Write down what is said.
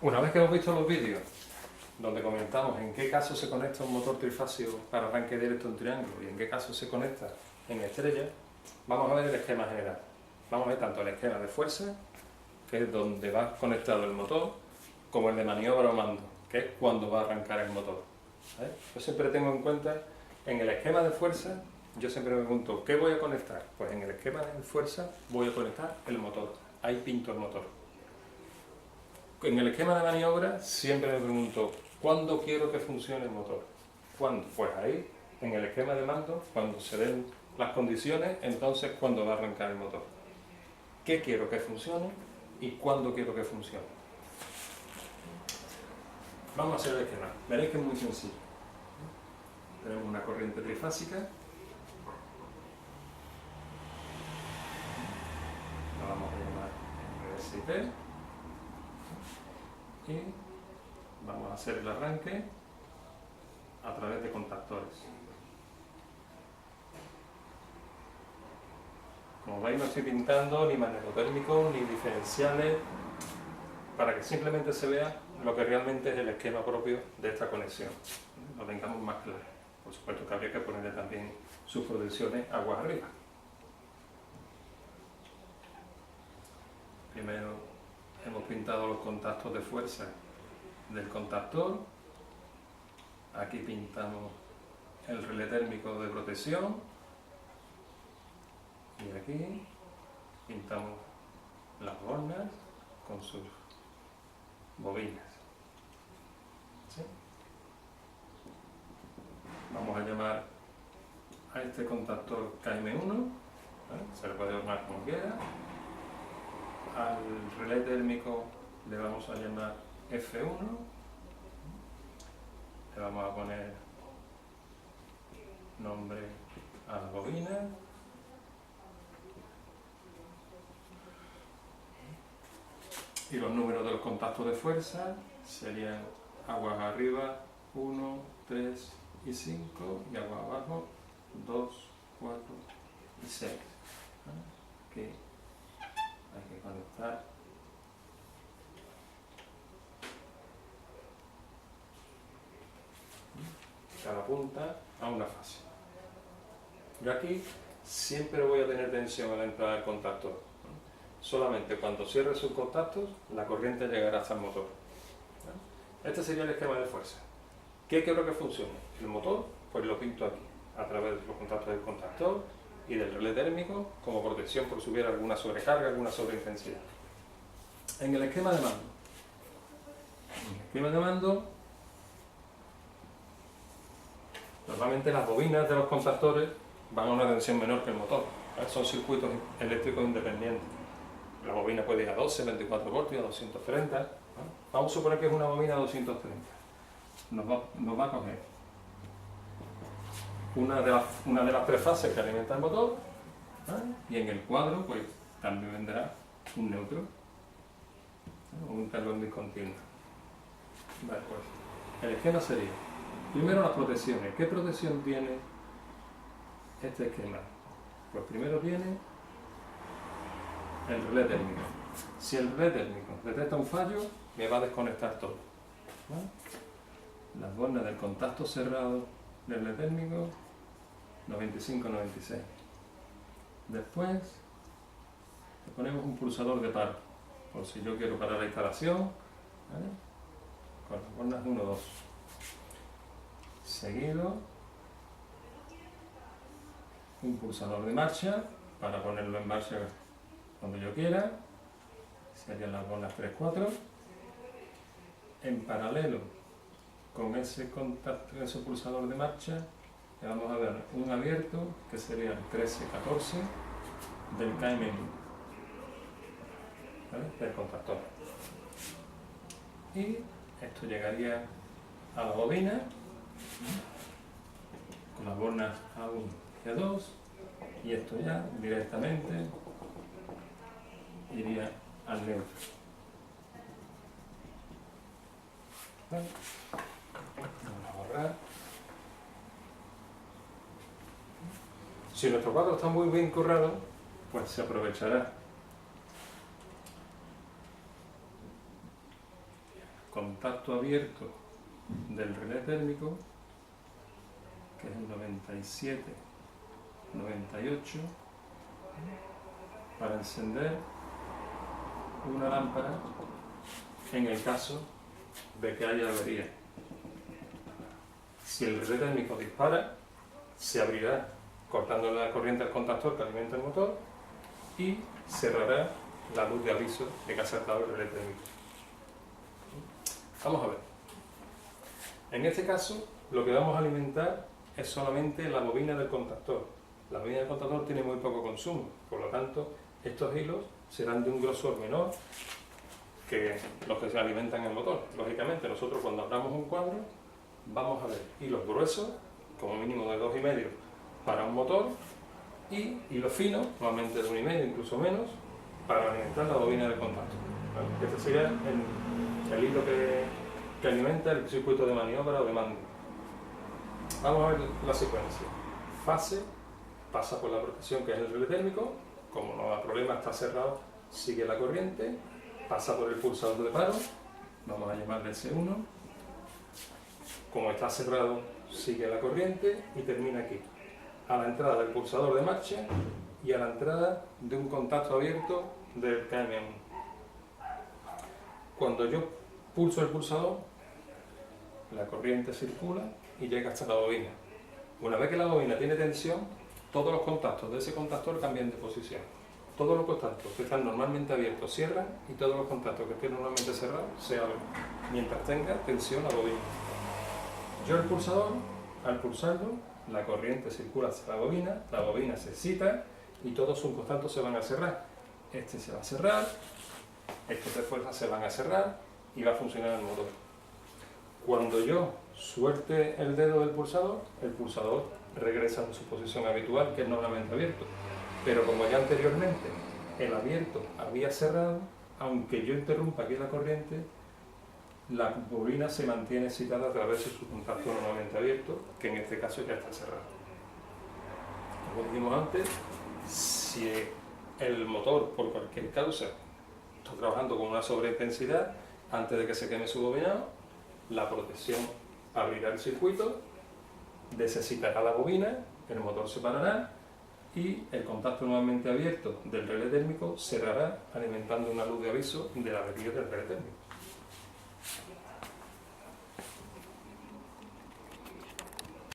Una vez que hemos visto los vídeos donde comentamos en qué caso se conecta un motor trifásico para arranque directo en triángulo y en qué caso se conecta en estrella, vamos a ver el esquema general. Vamos a ver tanto el esquema de fuerza, que es donde va conectado el motor, como el de maniobra o mando, que es cuando va a arrancar el motor. ¿Vale? Yo siempre tengo en cuenta, en el esquema de fuerza, yo siempre me pregunto, ¿qué voy a conectar? Pues en el esquema de fuerza voy a conectar el motor. Ahí pinto el motor. En el esquema de maniobra siempre me pregunto, ¿cuándo quiero que funcione el motor? ¿Cuándo? Pues ahí, en el esquema de mando, cuando se den las condiciones, entonces cuándo va a arrancar el motor. ¿Qué quiero que funcione y cuándo quiero que funcione? Vamos a hacer el esquema. Veréis que es muy sencillo. Tenemos una corriente trifásica. La vamos a llamar RSIP. Y vamos a hacer el arranque a través de contactores. Como veis, no estoy pintando ni magnetotérmicos ni diferenciales, para que simplemente se vea lo que realmente es el esquema propio de esta conexión, lo tengamos más claro. Por supuesto que habría que ponerle también sus protecciones aguas arriba. Primero hemos pintado los contactos de fuerza del contactor. Aquí pintamos el relé térmico de protección. Y aquí pintamos las bornas con sus bobinas. ¿Sí? Vamos a llamar a este contactor KM1, ¿vale? Se le puede llamar como quiera. Al relé térmico le vamos a llamar F1, le vamos a poner nombre a la bobina, y los números de los contactos de fuerza serían aguas arriba 1, 3 y 5 y aguas abajo 2, 4 y 6. Aquí hay que conectar cada punta a una fase. Yo aquí siempre voy a tener tensión a la entrada del contactor. Solamente cuando cierre sus contactos, la corriente llegará hasta el motor. Este sería el esquema de fuerza. ¿Qué quiero que funcione? El motor, pues lo pinto aquí, a través de los contactos del contactor y del relé térmico, como protección por si hubiera alguna sobrecarga, alguna sobreintensidad. En el esquema de mando. Normalmente las bobinas de los contactores van a una tensión menor que el motor. Son circuitos eléctricos independientes. La bobina puede ir a 12, 24 voltios, a 230. Vamos a suponer que es una bobina a 230. Nos va a coger una de las tres fases que alimenta el motor, y en el cuadro pues también vendrá un neutro, un carbón discontinuo. Vale, pues el esquema sería, primero las protecciones. ¿Qué protección tiene este esquema? Pues primero tiene el relé térmico. Si el relé térmico detecta un fallo, me va a desconectar todo. Las bornas del contacto cerrado del relé térmico 95-96. Después le ponemos un pulsador de paro, por si yo quiero parar la instalación, ¿vale? Con las bornas 1, 2. Seguido, un pulsador de marcha para ponerlo en marcha cuando yo quiera, serían las bornas 3, 4. En paralelo con ese pulsador de marcha, le vamos a ver un abierto que sería el 13, 14 del KM1, ¿vale? Del contactor. Y esto llegaría a la bobina con las bornas A1 y A2, y esto ya directamente iría al neutro. ¿Vale? Vamos a borrar. Si nuestro cuadro está muy bien currado, pues se aprovechará contacto abierto del relé térmico, que es el 97, 98, para encender una lámpara en el caso de que haya avería. Si el relé térmico dispara, se abrirá cortando la corriente al contactor que alimenta el motor y cerrará la luz de aviso de que ha saltado el relé térmico. Vamos a ver. En este caso, lo que vamos a alimentar es solamente la bobina del contactor. La bobina del contactor tiene muy poco consumo, por lo tanto, estos hilos serán de un grosor menor que los que se alimentan el motor. Lógicamente, nosotros cuando abramos un cuadro, vamos a ver hilos gruesos, como mínimo de 2,5 para un motor, y hilos finos, normalmente de 1,5, incluso menos, para alimentar la bobina del contactor. ¿Vale? Este sería el hilo que alimenta el circuito de maniobra o de mando. Vamos a ver la secuencia. Fase, pasa por la protección que es el relé térmico, como no da problema, está cerrado, sigue la corriente, pasa por el pulsador de paro, vamos a llamarle S1, como está cerrado, sigue la corriente y termina aquí, a la entrada del pulsador de marcha y a la entrada de un contacto abierto del KM1. Cuando yo pulso el pulsador, la corriente circula y llega hasta la bobina. Una vez que la bobina tiene tensión, todos los contactos de ese contactor cambian de posición. Todos los contactos que están normalmente abiertos cierran y todos los contactos que estén normalmente cerrados se abren, mientras tenga tensión la bobina. Yo el pulsador, al pulsarlo, la corriente circula hacia la bobina se excita y todos sus contactos se van a cerrar. Este se va a cerrar, estos de fuerza se van a cerrar y va a funcionar el motor. Cuando yo suelte el dedo del pulsador, el pulsador regresa a su posición habitual, que es normalmente abierto. Pero como ya anteriormente el abierto había cerrado, aunque yo interrumpa aquí la corriente, la bobina se mantiene excitada a través de su contacto normalmente abierto, que en este caso ya está cerrado. Como dijimos antes, si el motor por cualquier causa está trabajando con una sobreintensidad, antes de que se queme su bobinado, la protección abrirá el circuito, desexcitará la bobina, el motor se parará y el contacto nuevamente abierto del relé térmico cerrará alimentando una luz de aviso de la avería del relé térmico.